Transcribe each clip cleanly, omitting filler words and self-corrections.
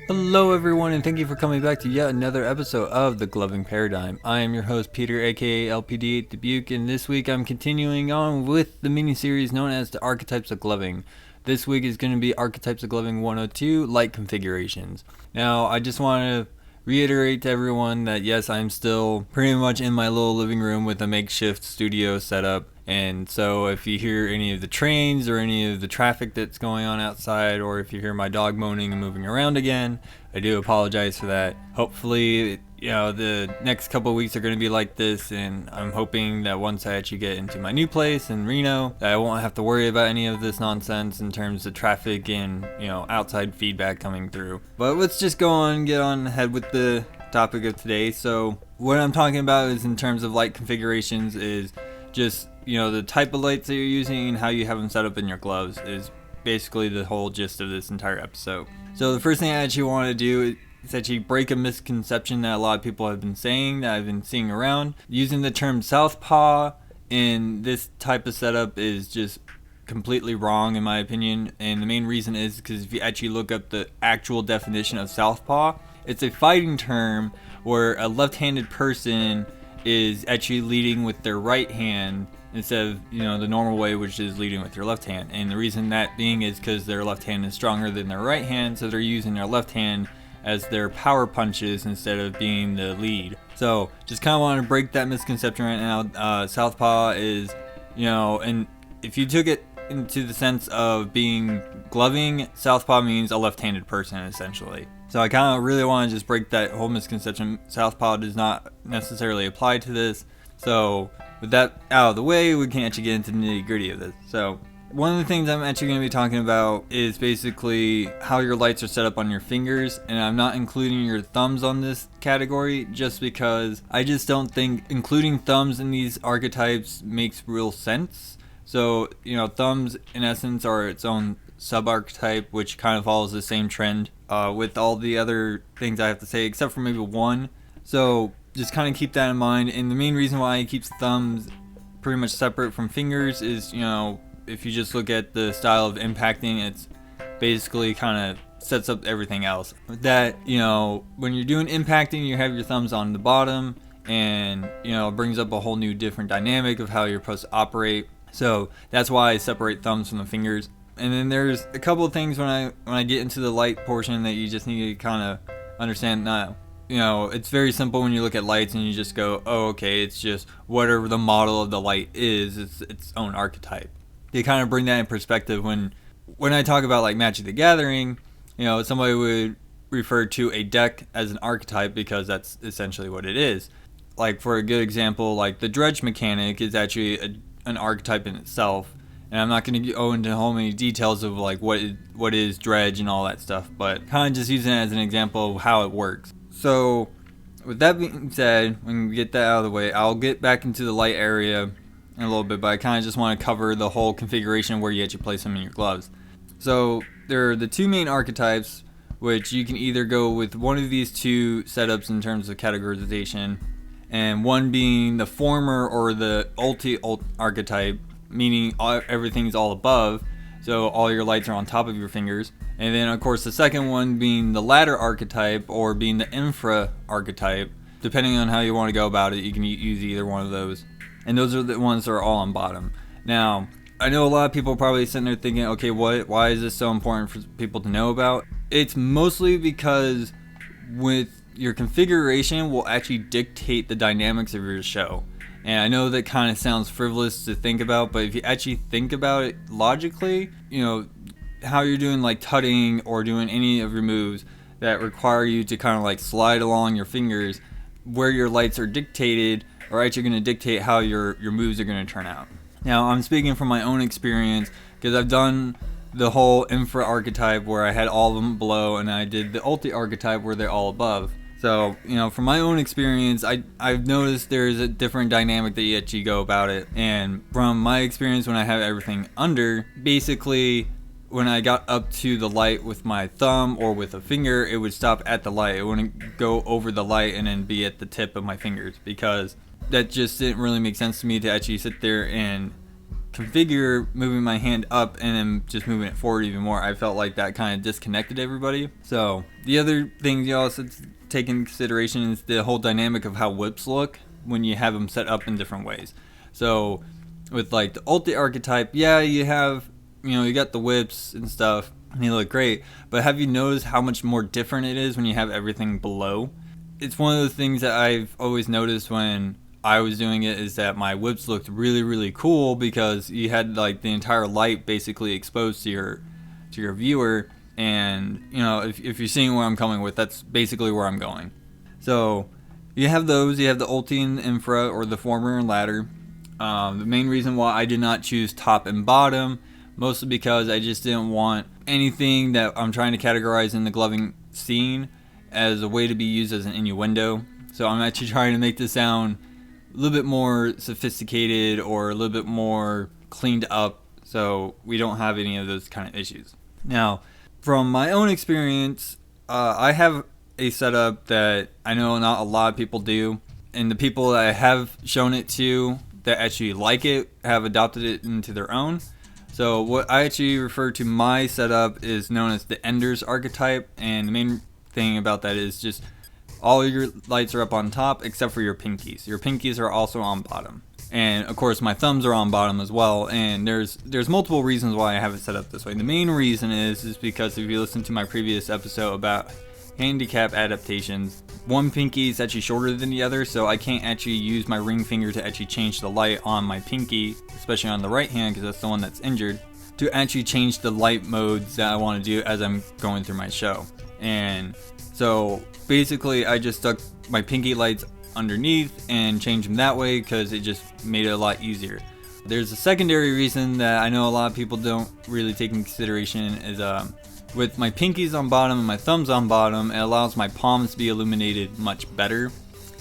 Hello everyone, and thank you for coming back to yet another episode of The Gloving Paradigm. I am your host Peter, aka LPD8 Dubuque, and this week I'm continuing on with the mini-series known as the Archetypes of Gloving. This week is going to be Archetypes of Gloving 102, Light Configurations. Now, I just want to reiterate to everyone that yes, I'm still pretty much in my little living room with a makeshift studio setup. And so if you hear any of the trains or any of the traffic that's going on outside, or if you hear my dog moaning and moving around again, I do apologize for that. Hopefully, the next couple of weeks are going to be like this, and I'm hoping that once I actually get into my new place in Reno, that I won't have to worry about any of this nonsense in terms of traffic and, outside feedback coming through. But let's just go on and get on ahead with the topic of today. So what I'm talking about is in terms of light configurations is just the type of lights that you're using and how you have them set up in your gloves is basically the whole gist of this entire episode. So the first thing I actually want to do is actually break a misconception that a lot of people have been saying, that I've been seeing around. Using the term southpaw in this type of setup is just completely wrong in my opinion, and the main reason is because if you actually look up the actual definition of southpaw, it's a fighting term where a left-handed person is actually leading with their right hand instead of the normal way, which is leading with your left hand. And the reason that being is because their left hand is stronger than their right hand, so they're using their left hand as their power punches instead of being the lead. So just kind of want to break that misconception right now. Southpaw is, and if you took it into the sense of being gloving, southpaw means a left-handed person essentially. So I kind of really want to just break that whole misconception. Southpaw does not necessarily apply to this. So with that out of the way, we can actually get into the nitty-gritty of this. So one of the things I'm actually going to be talking about is basically how your lights are set up on your fingers, and I'm not including your thumbs on this category just because I just don't think including thumbs in these archetypes makes real sense. So, thumbs in essence are its own sub-archetype, which kind of follows the same trend with all the other things I have to say, except for maybe one. So just kind of keep that in mind. And the main reason why it keeps thumbs pretty much separate from fingers is, if you just look at the style of impacting, it's basically kind of sets up everything else. That, when you're doing impacting, you have your thumbs on the bottom, and, it brings up a whole new different dynamic of how you're supposed to operate. So that's why I separate thumbs from the fingers. And then there's a couple of things when I get into the light portion that you just need to kind of understand now. It's very simple when you look at lights and you just go, oh, okay, it's just whatever the model of the light is, it's its own archetype. They kind of bring that in perspective when I talk about like Magic the Gathering, somebody would refer to a deck as an archetype because that's essentially what it is. Like for a good example, like the dredge mechanic is actually an archetype in itself. And I'm not going to go into whole many details of like what is dredge and all that stuff, but kind of just using it as an example of how it works. So with that being said, when we get that out of the way, I'll get back into the light area in a little bit, but I kind of just want to cover the whole configuration where you actually place them in your gloves. So there are the two main archetypes, which you can either go with one of these two setups in terms of categorization, and one being the former or the ulti archetype, meaning everything's all above, so all your lights are on top of your fingers. And then of course the second one being the ladder archetype, or being the infra archetype. Depending on how you want to go about it, you can use either one of those. And those are the ones that are all on bottom. Now, I know a lot of people probably sitting there thinking, okay, why is this so important for people to know about? It's mostly because with your configuration will actually dictate the dynamics of your show. And I know that kind of sounds frivolous to think about, but if you actually think about it logically, how you're doing like tutting or doing any of your moves that require you to kind of like slide along your fingers, where your lights are dictated are actually going to dictate how your moves are going to turn out. Now, I'm speaking from my own experience because I've done the whole infra archetype where I had all of them below, and I did the ulti archetype where they're all above. So, from my own experience, I've noticed there's a different dynamic that you actually go about it. And from my experience when I have everything under, basically when I got up to the light with my thumb or with a finger, it would stop at the light. It wouldn't go over the light and then be at the tip of my fingers, because that just didn't really make sense to me to actually sit there and configure moving my hand up and then just moving it forward even more, I felt like that kind of disconnected everybody. So the other thing you also take into consideration is the whole dynamic of how whips look when you have them set up in different ways. So with like the ulti archetype, yeah, you have, you got the whips and stuff and they look great, but have you noticed how much more different it is when you have everything below? It's one of the things that I've always noticed when I was doing it, is that my whips looked really, really cool because you had like the entire light basically exposed to your viewer, and if you're seeing where I'm coming with, that's basically where I'm going. So you have those, you have the ulti and infra, or the former and latter. The main reason why I did not choose top and bottom, mostly because I just didn't want anything that I'm trying to categorize in the gloving scene as a way to be used as an innuendo. So I'm actually trying to make this sound a little bit more sophisticated or a little bit more cleaned up, so we don't have any of those kind of issues. Now, from my own experience, I have a setup that I know not a lot of people do, and the people that I have shown it to that actually like it have adopted it into their own. So what I actually refer to my setup is known as the Ender's archetype, and the main thing about that is just all your lights are up on top except for your pinkies. Your pinkies are also on bottom. And of course my thumbs are on bottom as well, and there's multiple reasons why I have it set up this way. The main reason is because if you listen to my previous episode about handicap adaptations, one pinky is actually shorter than the other, so I can't actually use my ring finger to actually change the light on my pinky, especially on the right hand because that's the one that's injured, to actually change the light modes that I want to do as I'm going through my show. And so basically I just stuck my pinky lights underneath and changed them that way because it just made it a lot easier. There's a secondary reason that I know a lot of people don't really take into consideration is with my pinkies on bottom and my thumbs on bottom, it allows my palms to be illuminated much better.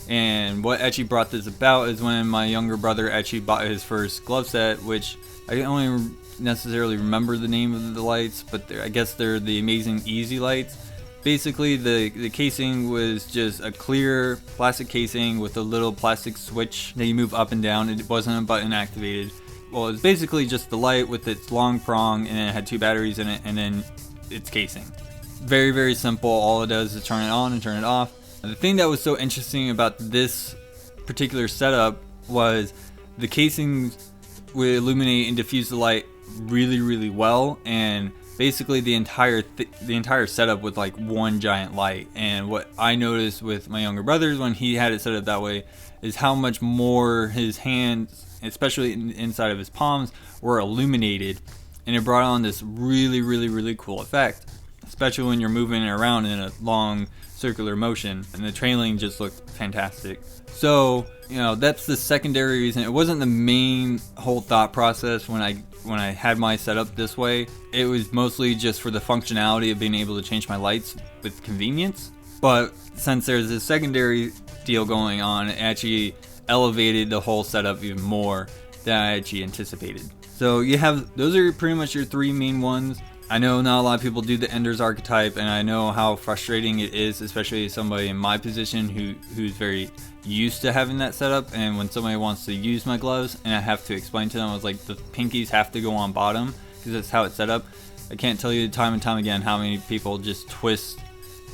And what actually brought this about is when my younger brother actually bought his first glove set, which I can only necessarily remember the name of the lights, but I guess they're the Amazing Easy lights. Basically the casing was just a clear plastic casing with a little plastic switch that you move up and down. It wasn't a button activated. Well, it's basically just the light with its long prong, and it had 2 batteries in it, and then its casing. Very, very simple. All it does is turn it on and turn it off. The thing that was so interesting about this particular setup was the casing would illuminate and diffuse the light really, really well, and basically the entire setup with like one giant light. And what I noticed with my younger brothers when he had it set up that way is how much more his hands, especially inside of his palms, were illuminated, and it brought on this really, really, really cool effect, especially when you're moving it around in a long circular motion, and the trailing just looked fantastic. So that's the secondary reason. It wasn't the main whole thought process when I had my setup this way. It was mostly just for the functionality of being able to change my lights with convenience. But since there's this secondary deal going on, it actually elevated the whole setup even more than I actually anticipated. So those are pretty much your 3 main ones. I know not a lot of people do the Ender's archetype, and I know how frustrating it is, especially somebody in my position who's very used to having that setup. And when somebody wants to use my gloves and I have to explain to them, I was like, the pinkies have to go on bottom because that's how it's set up. I can't tell you time and time again how many people just twist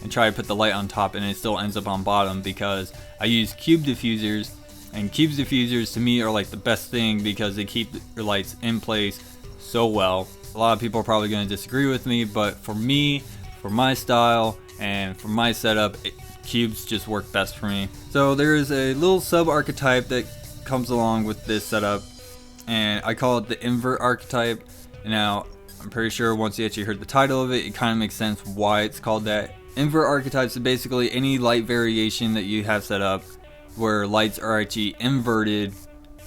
and try to put the light on top and it still ends up on bottom, because I use cube diffusers, and cube diffusers to me are like the best thing because they keep your lights in place so well. A lot of people are probably going to disagree with me, but for me, for my style, and for my setup, cubes just work best for me. So there is a little sub archetype that comes along with this setup, and I call it the invert archetype. Now, I'm pretty sure once you actually heard the title of it, it kind of makes sense why it's called that. Invert archetypes is basically any light variation that you have set up where lights are actually inverted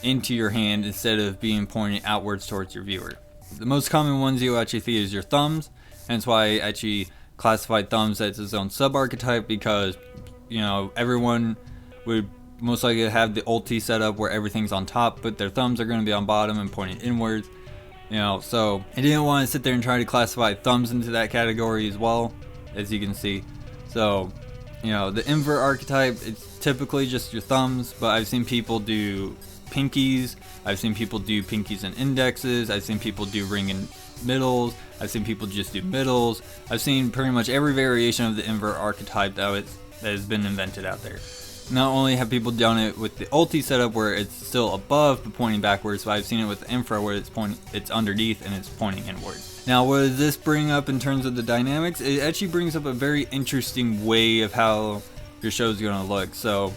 into your hand instead of being pointed outwards towards your viewer. The most common ones you actually see is your thumbs, and that's why I actually classified thumbs as its own sub-archetype, because everyone would most likely have the ulti setup where everything's on top, but their thumbs are going to be on bottom and pointing inwards. So I didn't want to sit there and try to classify thumbs into that category as well, as you can see. So the invert archetype, it's typically just your thumbs, but I've seen people do pinkies. I've seen people do pinkies and indexes. I've seen people do ring and middles. I've seen people just do middles. I've seen pretty much every variation of the invert archetype that has been invented out there. Not only have people done it with the ulti setup where it's still above but pointing backwards, but I've seen it with the infra where it's underneath and it's pointing inwards. Now, what does this bring up in terms of the dynamics? It actually brings up a very interesting way of how your show is going to look. So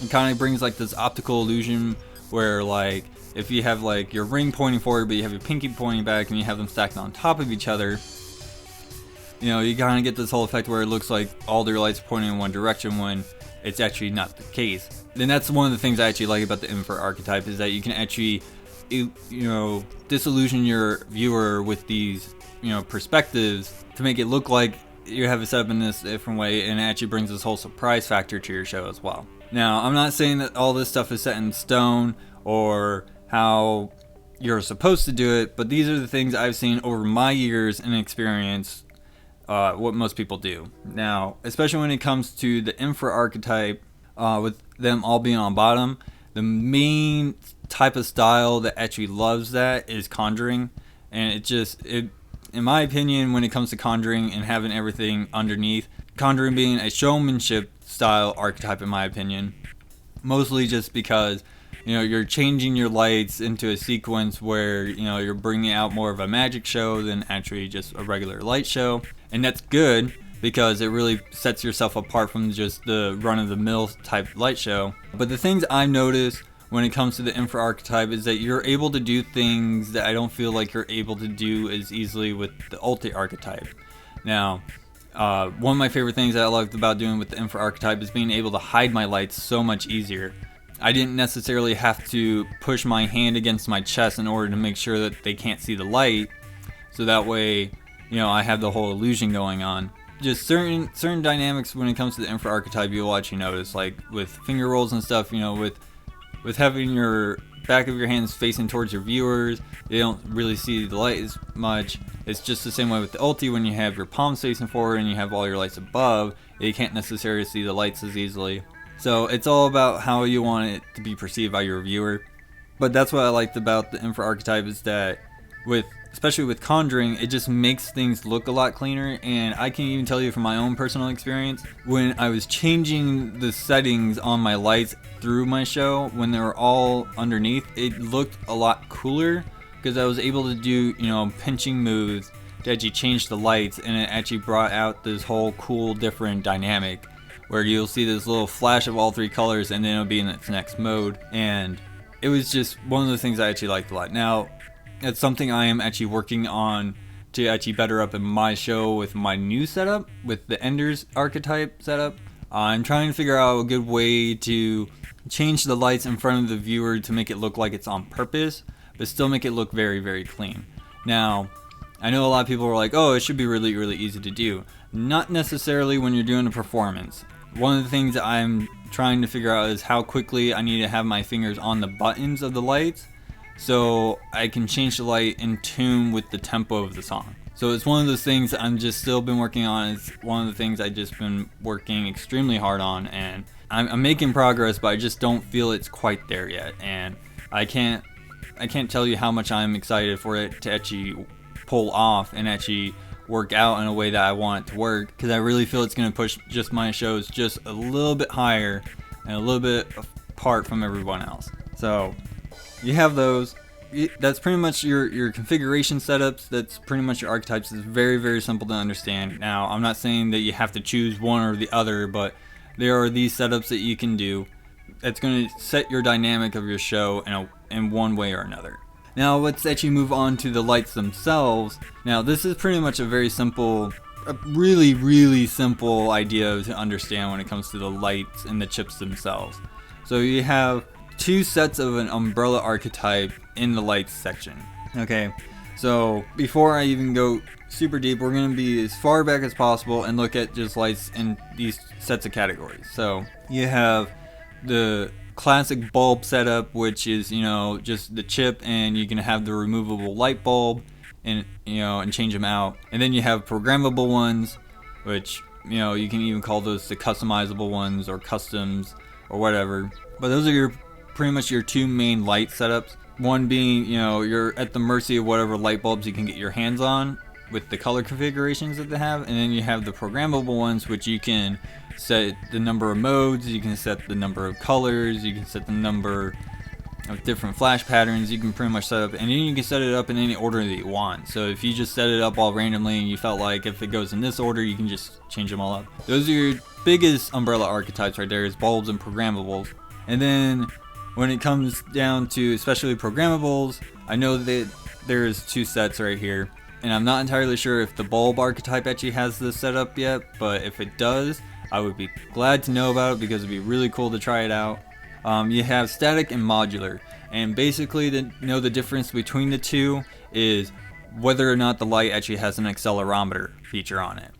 it kind of brings like this optical illusion where, like, if you have like your ring pointing forward but you have your pinky pointing back and you have them stacked on top of each other, you know, you kind of get this whole effect where it looks like all their lights are pointing in one direction when it's actually not the case. And that's one of the things I actually like about the invert archetype, is that you can actually, you know, disillusion your viewer with these, you know, perspectives to make it look like you have it set up in this different way, and it actually brings this whole surprise factor to your show as well. Now, I'm not saying that all this stuff is set in stone or how you're supposed to do it, but these are the things I've seen over my years and experience, what most people do. Now, especially when it comes to the infra archetype, with them all being on bottom, the main type of style that actually loves that is conjuring. And it in my opinion, when it comes to conjuring and having everything underneath, conjuring being a showmanship style archetype in my opinion, mostly just because, you know, you're changing your lights into a sequence where, you know, you're bringing out more of a magic show than actually just a regular light show. And that's good because it really sets yourself apart from just the run-of-the-mill type light show. But the things I've noticed when it comes to the infra archetype is that you're able to do things that I don't feel like you're able to do as easily with the ulti archetype. Now, one of my favorite things that I loved about doing with the infra archetype is being able to hide my lights so much easier. I didn't necessarily have to push my hand against my chest in order to make sure that they can't see the light, so that way, you know, I have the whole illusion going on. Just certain dynamics when it comes to the infra archetype you'll actually notice, like with finger rolls and stuff, you know, with having your back of your hands facing towards your viewers, they don't really see the light as much. It's just the same way with the ulti. When you have your palms facing forward and you have all your lights above, you can't necessarily see the lights as easily. So it's all about how you want it to be perceived by your viewer. But that's what I liked about the infra archetype, is that especially with conjuring, it just makes things look a lot cleaner. And I can even tell you from my own personal experience, when I was changing the settings on my lights through my show, when they were all underneath, it looked a lot cooler because I was able to do, you know, pinching moves to actually change the lights, and it actually brought out this whole cool different dynamic where you'll see this little flash of all three colors and then it'll be in its next mode. And it was just one of the things I actually liked a lot. Now, it's something I am actually working on to actually better up in my show with my new setup, with the Enders archetype setup. I'm trying to figure out a good way to change the lights in front of the viewer to make it look like it's on purpose, but still make it look very, very clean. Now, I know a lot of people are like, oh, it should be really, really easy to do. Not necessarily when you're doing a performance. One of the things that I'm trying to figure out is how quickly I need to have my fingers on the buttons of the lights so I can change the light in tune with the tempo of the song. So it's one of those things I'm just still been working on. It's one of the things I just been working extremely hard on, and I'm making progress, but I just don't feel it's quite there yet. And I can't tell you how much I'm excited for it to actually pull off and actually work out in a way that I want it to work, because I really feel it's going to push just my shows just a little bit higher and a little bit apart from everyone else. So you have those. That's pretty much your configuration setups. That's pretty much your archetypes. It's very, very simple to understand. Now, I'm not saying that you have to choose one or the other, but there are these setups that you can do that's going to set your dynamic of your show in one way or another. Now, let's actually move on to the lights themselves. Now, this is pretty much a really, really simple idea to understand when it comes to the lights and the chips themselves. So you have two sets of an umbrella archetype in the lights section. Okay, so before I even go super deep, we're going to be as far back as possible and look at just lights in these sets of categories. So you have the classic bulb setup, which is, you know, just the chip, and you can have the removable light bulb and, you know, and change them out. And then you have programmable ones, which, you know, you can even call those the customizable ones or customs or whatever. But those are your pretty much your two main light setups. One being, you're at the mercy of whatever light bulbs you can get your hands on with the color configurations that they have. And then you have the programmable ones, which you can set the number of modes, you can set the number of colors, you can set the number of different flash patterns. You can pretty much set up, and then you can set it up in any order that you want. So if you just set it up all randomly and you felt like if it goes in this order, you can just change them all up. Those are your biggest umbrella archetypes right there, is bulbs and programmables. And then when it comes down to especially programmables, I know that there's two sets right here, and I'm not entirely sure if the bulb archetype actually has this set up yet, but if it does, I would be glad to know about it because it'd be really cool to try it out. You have static and modular, and basically the difference between the two is whether or not the light actually has an accelerometer feature on it.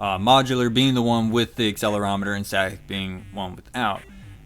Modular being the one with the accelerometer and static being one without.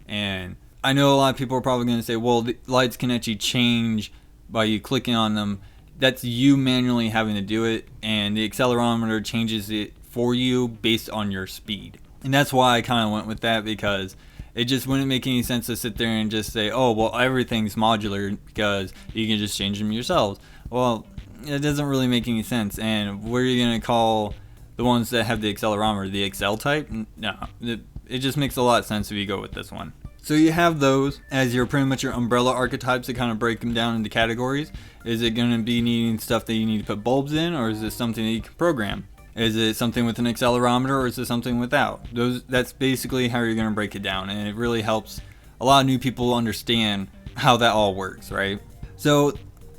And I know a lot of people are probably going to say, well, the lights can actually change by you clicking on them. That's you manually having to do it, and the accelerometer changes it for you based on your speed. And that's why I kind of went with that, because it just wouldn't make any sense to sit there and just say, oh, well, everything's modular because you can just change them yourselves. Well, it doesn't really make any sense. And what are you going to call the ones that have the accelerometer? The Excel type? No, it just makes a lot of sense if you go with this one. So you have those as your pretty much your umbrella archetypes to kind of break them down into categories. Is it going to be needing stuff that you need to put bulbs in, or is it something that you can program? Is it something with an accelerometer, or is it something without? That's basically how you're going to break it down, and it really helps a lot of new people understand how that all works, right? So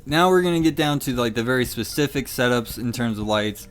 now we're going to get down to like the very specific setups in terms of lights,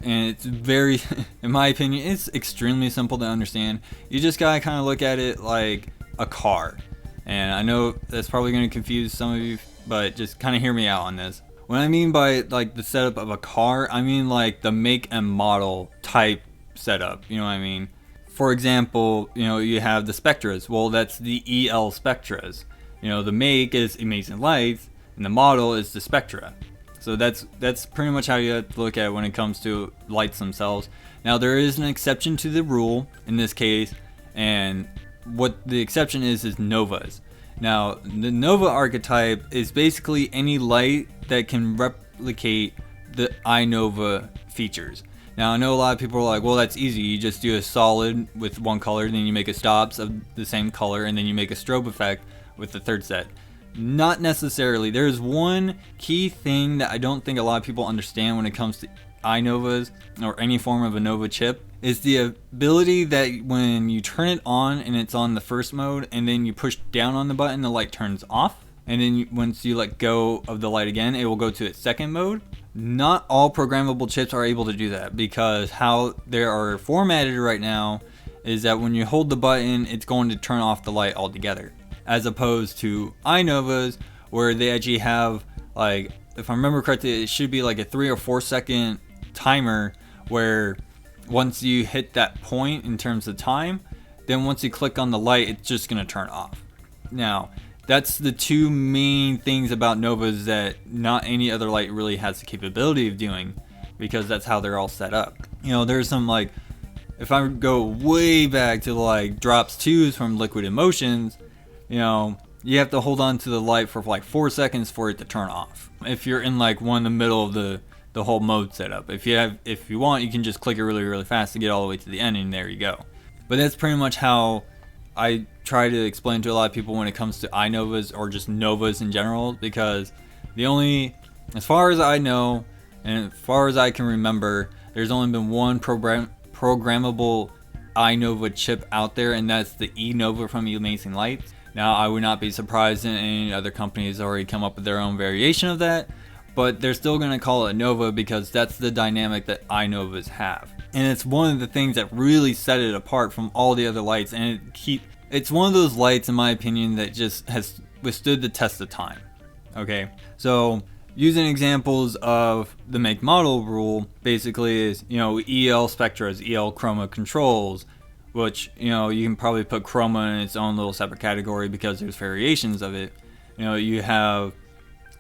and it's very, in my opinion, it's extremely simple to understand. You just got to kind of look at it like a car, and I know that's probably going to confuse some of you, but just kind of hear me out on this. What I mean by like the setup of a car, I mean like the make and model type setup, you know what I mean? For example, you have the Spectras. Well, that's the EL Spectras. The make is Amazing Lights, and the model is the Spectra. So that's pretty much how you have to look at it when it comes to lights themselves. Now, there is an exception to the rule in this case, and what the exception is novas. Now, the Nova archetype is basically any light that can replicate the iNova features. Now, I know a lot of people are like, well, that's easy. You just do a solid with one color, then you make a stops of the same color, and then you make a strobe effect with the third set. Not necessarily. There's one key thing that I don't think a lot of people understand when it comes to iNovas or any form of a Nova chip, is the ability that when you turn it on and it's on the first mode, and then you push down on the button, the light turns off, and then once you let go of the light again, it will go to its second mode. Not all programmable chips are able to do that, because how they are formatted right now is that when you hold the button, it's going to turn off the light altogether, as opposed to iNovas, where they actually have, like, if I remember correctly, it should be like a 3 or 4 second timer where once you hit that point in terms of time, then once you click on the light, it's just going to turn off. Now, that's the two main things about Novas that not any other light really has the capability of doing, because that's how they're all set up. There's some, like, if I go way back to like drops 2s from Liquid Emotions, you have to hold on to the light for like 4 seconds for it to turn off. If you're in like one in the middle of the whole mode setup. If you want, you can just click it really, really fast to get all the way to the end, and there you go. But that's pretty much how I try to explain to a lot of people when it comes to iNovas or just Novas in general, because as far as I know, and as far as I can remember, there's only been one programmable iNova chip out there, and that's the eNova from Amazing Lights. Now, I would not be surprised if any other companies already come up with their own variation of that, but they're still going to call it Nova because that's the dynamic that iNovas have. And it's one of the things that really set it apart from all the other lights, and it's one of those lights, in my opinion, that just has withstood the test of time. Okay, so using examples of the make model rule, basically is, EL Spectras, EL Chroma controls, which, you can probably put Chroma in its own little separate category because there's variations of it. You have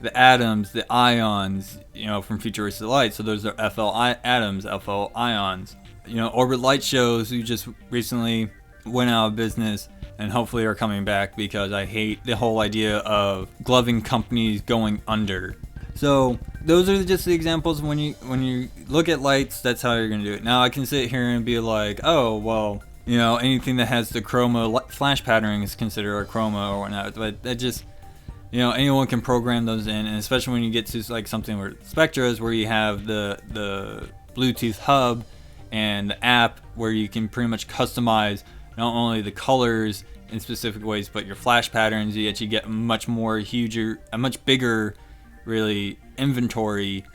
the atoms, the ions, from futuristic light. So those are FL atoms, FL ions. Orbit Light Shows, who just recently went out of business and hopefully are coming back because I hate the whole idea of gloving companies going under. So those are just the examples. When you look at lights, that's how you're gonna do it. Now I can sit here and be like, oh well, anything that has the chroma flash patterning is considered a chroma or whatnot. But that just, anyone can program those in, and especially when you get to like something where spectras, where you have the Bluetooth hub and the app where you can pretty much customize not only the colors in specific ways, but your flash patterns. You actually get a much bigger, really, inventory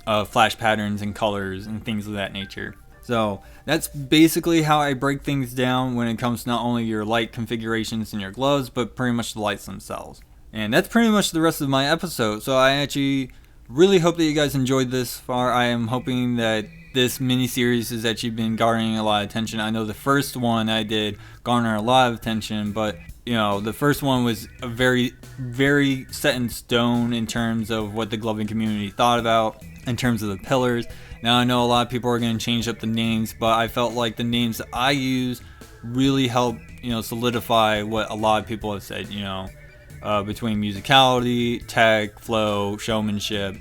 of flash patterns and colors and things of that nature. So that's basically how I break things down when it comes to not only your light configurations in your gloves, but pretty much the lights themselves. And that's pretty much the rest of my episode. So I actually really hope that you guys enjoyed this far. I am hoping that this mini-series has actually been garnering a lot of attention. I know the first one I did garner a lot of attention, but the first one was a very, very set in stone in terms of what the gloving community thought about in terms of the pillars. Now I know a lot of people are going to change up the names, but I felt like the names that I use really help solidify what a lot of people have said, between musicality, tech, flow, showmanship,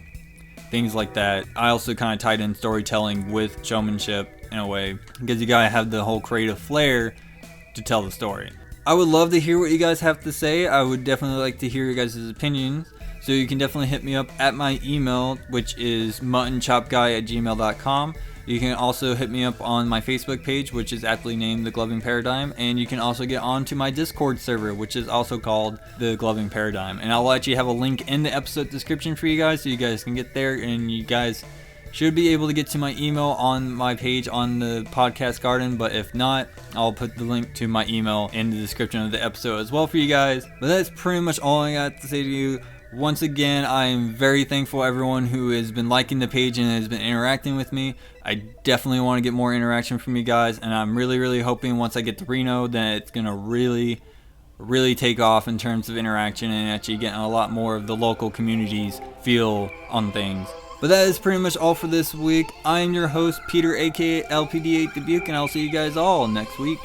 things like that. I also kind of tied in storytelling with showmanship in a way, because you gotta have the whole creative flair to tell the story. I would love to hear what you guys have to say. I would definitely like to hear your guys' opinions. So you can definitely hit me up at my email, which is MuttonChopGuy@gmail.com. You can also hit me up on my Facebook page, which is aptly named The Gloving Paradigm. And you can also get onto my Discord server, which is also called The Gloving Paradigm. And I'll actually have a link in the episode description for you guys, so you guys can get there. And you guys should be able to get to my email on my page on the podcast garden. But if not, I'll put the link to my email in the description of the episode as well for you guys. But that's pretty much all I got to say to you. Once again, I am very thankful everyone who has been liking the page and has been interacting with me. I definitely want to get more interaction from you guys, and I'm really, really hoping once I get to Reno that it's going to really, really take off in terms of interaction and actually getting a lot more of the local community's feel on things. But that is pretty much all for this week. I am your host, Peter, aka LPD8 Dubuque, and I'll see you guys all next week.